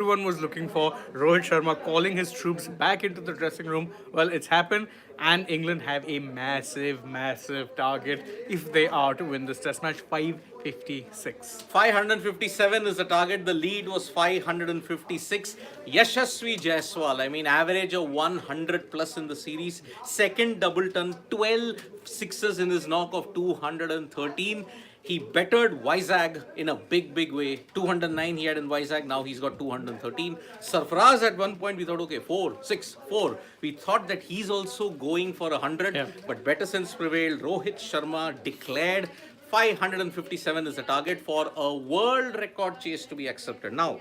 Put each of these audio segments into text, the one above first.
everyone was looking for. Rohit Sharma calling his troops back into the dressing room. Well, it's happened, and England have a massive, massive target if they are to win this test match 556. 557 is the target. The lead was 556. Yashasvi Jaiswal, I mean, average of 100 plus in the series. Second double ton, 12 sixes in his knock of 213. He bettered Vizag in a big, big way. 209 he had in Vizag. Now he's got 213. Sarfaraz at one point we thought, okay, 4, 6, 4. We thought that he's also going for 100. Yeah. But better sense prevailed. Rohit Sharma declared 557 is the target for a world record chase to be accepted. Now,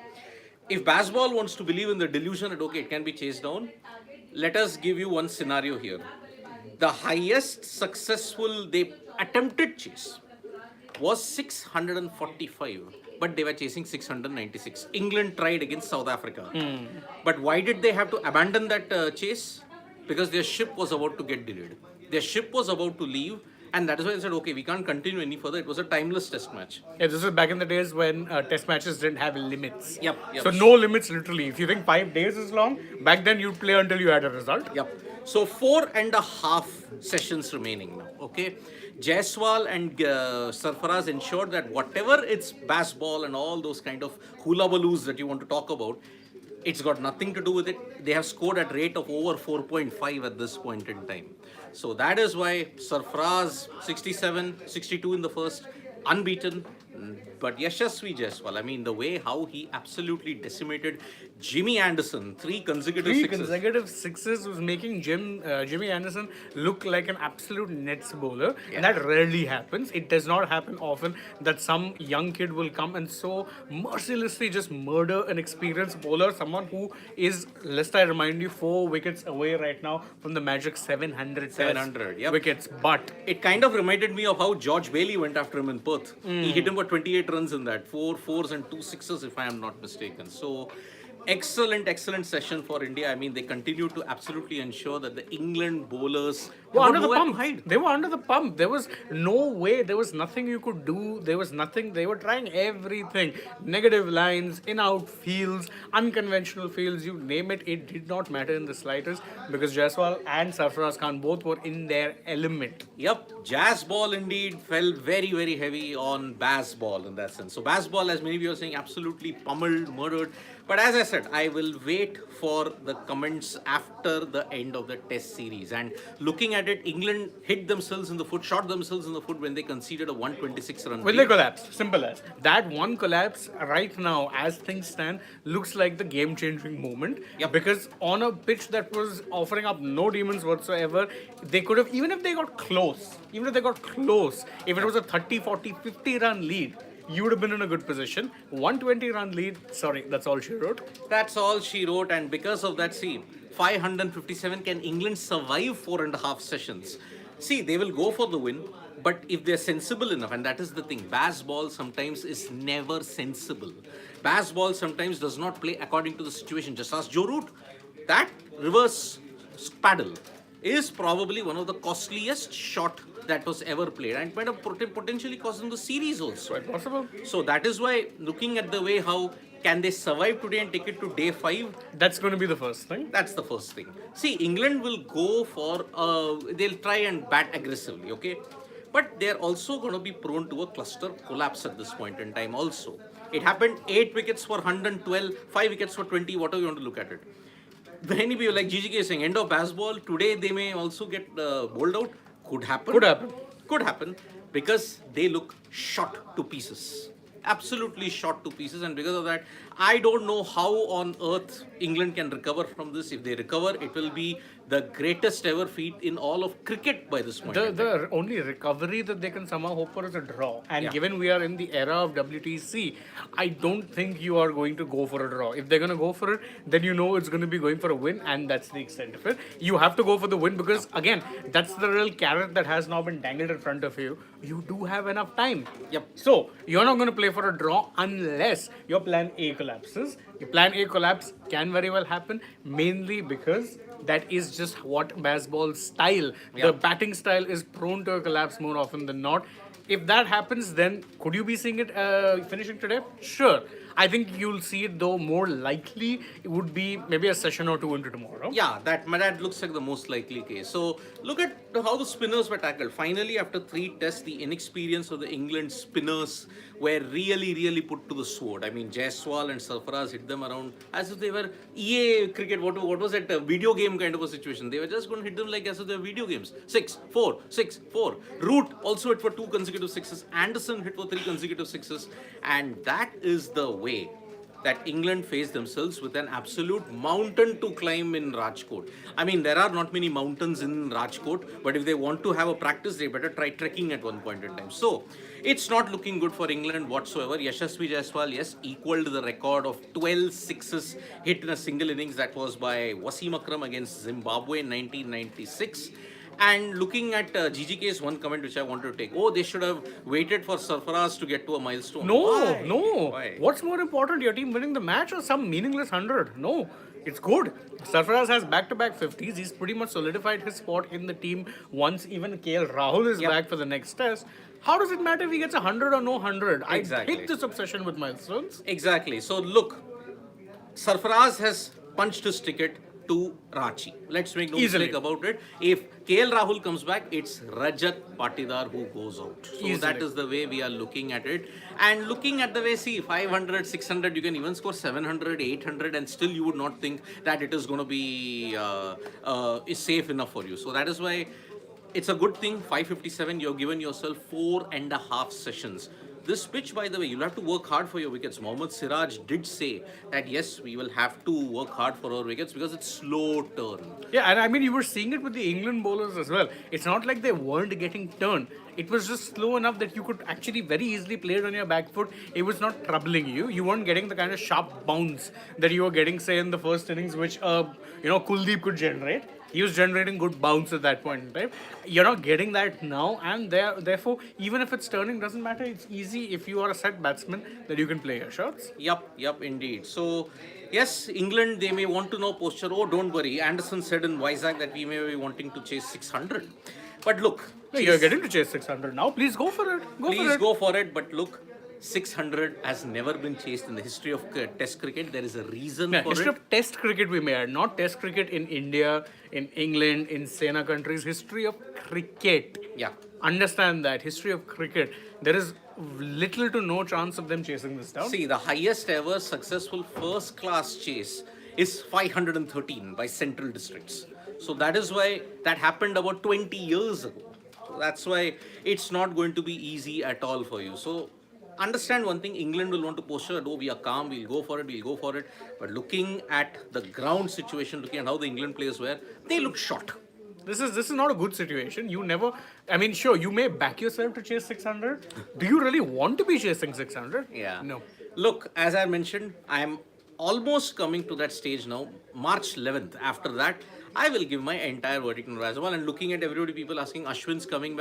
if Basball wants to believe in the delusion that okay, it can be chased down, let us give you one scenario here. The highest successful they attempted chase was 645, but they were chasing 696. England tried against South Africa. But why did they have to abandon that chase? Because their ship was about to get delayed. Their ship was about to leave, and that is why they said, okay, we can't continue any further. It was a timeless test match. Yeah, this was back in the days when test matches didn't have limits. Yep. So no limits literally. If you think 5 days is long, back then you'd play until you had a result. Yep. So 4.5 sessions remaining now. Okay. Jaiswal and Sarfaraz ensured that whatever it's baseball and all those kind of hula baloos that you want to talk about, it's got nothing to do with it. They have scored at rate of over 4.5 at this point in time. So that is why Sarfaraz 67, 62 in the first, unbeaten. But Yashasvi Jaiswal, I mean, the way how he absolutely decimated Jimmy Anderson, three consecutive Three sixes. consecutive sixes was making Jimmy Anderson look like an absolute nets bowler. And that rarely happens. It does not happen often that some young kid will come and so mercilessly just murder an experienced bowler, someone who is, lest I remind you, 4 wickets away right now from the magic 700 yep. wickets. But It kind of reminded me of how George Bailey went after him in Perth. He hit him for 28 runs in that, 4 fours and 2 sixes, if I am not mistaken. So, excellent session for India. I mean, they continue to absolutely ensure that the England bowlers were have under the nowhere to pump. hide. They were under the pump. There was no way. There was nothing you could do. There was nothing. They were trying everything. Negative lines, in-out fields, unconventional fields. You name it. It did not matter in the slightest because Jaiswal and Sarfaraz Khan both were in their element. Yep, jazz ball indeed fell very, very heavy on Baz ball in that sense. So Baz ball, as many of you are saying, absolutely pummeled, murdered. But as I said, I will wait for the comments after the end of the test series. And looking at it, England hit themselves in the foot, shot themselves in the foot when they conceded a 126 run Will they collapse? Simple as. That one collapse right now, as things stand, looks like the game-changing moment. Yep. Because on a pitch that was offering up no demons whatsoever, they could have, even if they got close, if it was a 30, 40, 50 run lead, you would have been in a good position. 120 run lead, sorry, that's all she wrote. That's all she wrote, and because of that, see, 557, can England survive 4.5 sessions? See, they will go for the win, but if they're sensible enough, and that is the thing, Baz ball sometimes is never sensible. Baz ball sometimes does not play according to the situation. Just ask Joe Root. That reverse paddle is probably one of the costliest shot that was ever played, and it might have potentially cost them the series also. Quite possible. So that is why, looking at the way how can they survive today and take it to day 5, That's going to be the first thing. that's the first thing. See, England will go for, they'll try and bat aggressively, okay? But they're also going to be prone to a cluster collapse at this point in time also. It happened 8 wickets for 112, 5 wickets for 20, whatever you want to look at it. Many people like GGK is saying, end of baseball, today they may also get bowled out. Could happen. Could happen because they look shot to pieces. Absolutely shot to pieces, and because of that, I don't know how on earth England can recover from this. If they recover, it will be the greatest ever feat in all of cricket by this point. The only recovery that they can somehow hope for is a draw. And Yeah. given we are in the era of WTC, I don't think you are going to go for a draw. If they're going to go for it, then you know it's going to be going for a win, and that's the extent of it. You have to go for the win because, again, that's the real carrot that has now been dangled in front of you. You do have enough time. Yep. So, you're not going to play for a draw unless your plan A collapses. Your plan A collapse can very well happen, mainly because that is just what baseball's style. The Yep. batting style is prone to a collapse more often than not. If that happens, then could you be seeing it finishing today? Sure. I think you'll see it though more likely. It would be maybe a session or two into tomorrow. Yeah, that looks like the most likely case. So look at how the spinners were tackled. Finally, after 3 tests, the inexperience of the England spinners were really put to the sword. I mean, Jaiswal and Sarfaraz hit them around as if they were EA cricket. What was it? A video game kind of a situation. They were just going to hit them like as if they were video games. 6-4, 6-4. Root also hit for 2 consecutive 6s. Anderson hit for 3 consecutive 6s, and that is the way that England faced themselves with an absolute mountain to climb in Rajkot. I mean, there are not many mountains in Rajkot, but if they want to have a practice, they better try trekking at one point in time. So, it's not looking good for England whatsoever. Yashasvi Jaiswal, yes, equaled the record of 12 sixes hit in a single innings. That was by Wasim Akram against Zimbabwe in 1996. And looking at GGK's one comment which I wanted to take, oh, they should have waited for Sarfaraz to get to a milestone. No, Why? no. Why? What's more important, your team winning the match or some meaningless 100? No, it's good. Sarfaraz has back-to-back 50s. He's pretty much solidified his spot in the team once even KL Rahul is back for the next test. How does it matter if he gets 100 or no 100? Exactly. I hate this obsession with milestones. Exactly. So look, Sarfaraz has punched his ticket to Ranchi. Let's make no Easily. mistake about it. If KL Rahul comes back, it's Rajat Patidar who goes out. So Easily. that is the way we are looking at it. And looking at the way, see, 500, 600, you can even score 700, 800, and still you would not think that it is going to be is safe enough for you. So that is why it's a good thing. 557, you've given yourself 4.5 sessions. This pitch, by the way, you'll have to work hard for your wickets. Mohammad Siraj did say that yes, we will have to work hard for our wickets because it's slow turn. Yeah, and I mean, you were seeing it with the England bowlers as well. It's not like they weren't getting turned. It was just slow enough that you could actually very easily play it on your back foot. It was not troubling you. You weren't getting the kind of sharp bounce that you were getting, say, in the first innings, which, Kuldeep could generate. He was generating good bounce at that point in time. You're not getting that now, and therefore, even if it's turning, doesn't matter. It's easy if you are a set batsman that you can play your shots. Yup, indeed. So, yes, England, they may want to know posture. Oh, don't worry. Anderson said in Vizag that we may be wanting to chase 600. But look, You're getting to chase 600 now. Please go for it. please go for it. But look, 600 has never been chased in the history of Test cricket. There is a reason for History it. of Test cricket we may add, not Test cricket in India, in England, in Sena countries. History of cricket. Yeah. Understand that. History of cricket. There is little to no chance of them chasing this down. See, the highest ever successful first class chase is 513 by Central Districts. So that is why that happened about 20 years ago. So that's why it's not going to be easy at all for you. So understand one thing, England will want to posture, oh, we are calm, we'll go for it. But looking at the ground situation, looking at how the England players were, they look short. This is not a good situation. You never. I mean, sure, you may back yourself to chase 600. Do you really want to be chasing 600? Yeah. No. Look, as I mentioned, I am almost coming to that stage now. March 11th. After that, I will give my entire verdict on Jaiswal. And looking at everybody, people asking, Ashwin's coming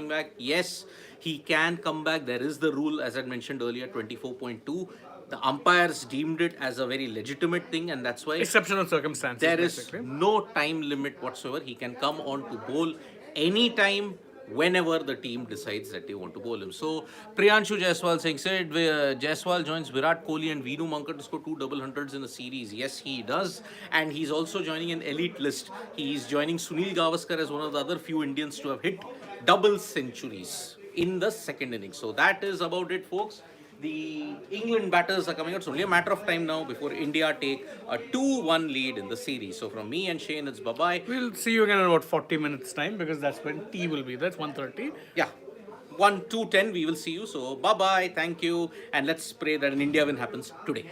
back. Yes, he can come back. There is the rule, as I mentioned earlier, 24.2. The umpires deemed it as a very legitimate thing, and that's why Exceptional circumstances. there is basically. no time limit whatsoever. He can come on to bowl anytime, whenever the team decides that they want to bowl him. So, Priyanshu Jaiswal saying, said Jaiswal joins Virat Kohli and Vinu Mankad to score 2 double hundreds in a series. Yes, he does. And he's also joining an elite list. He's joining Sunil Gavaskar as one of the other few Indians to have hit double centuries in the second innings. So, that is about it, folks. The England batters are coming out. It's only a matter of time now before India take a 2-1 lead in the series. So from me and Shane, it's bye-bye. We'll see you again in about 40 minutes time because that's when tea will be. That's 1:30. Yeah. 1-2-10, we will see you. So bye-bye. Thank you. And let's pray that an India win happens today.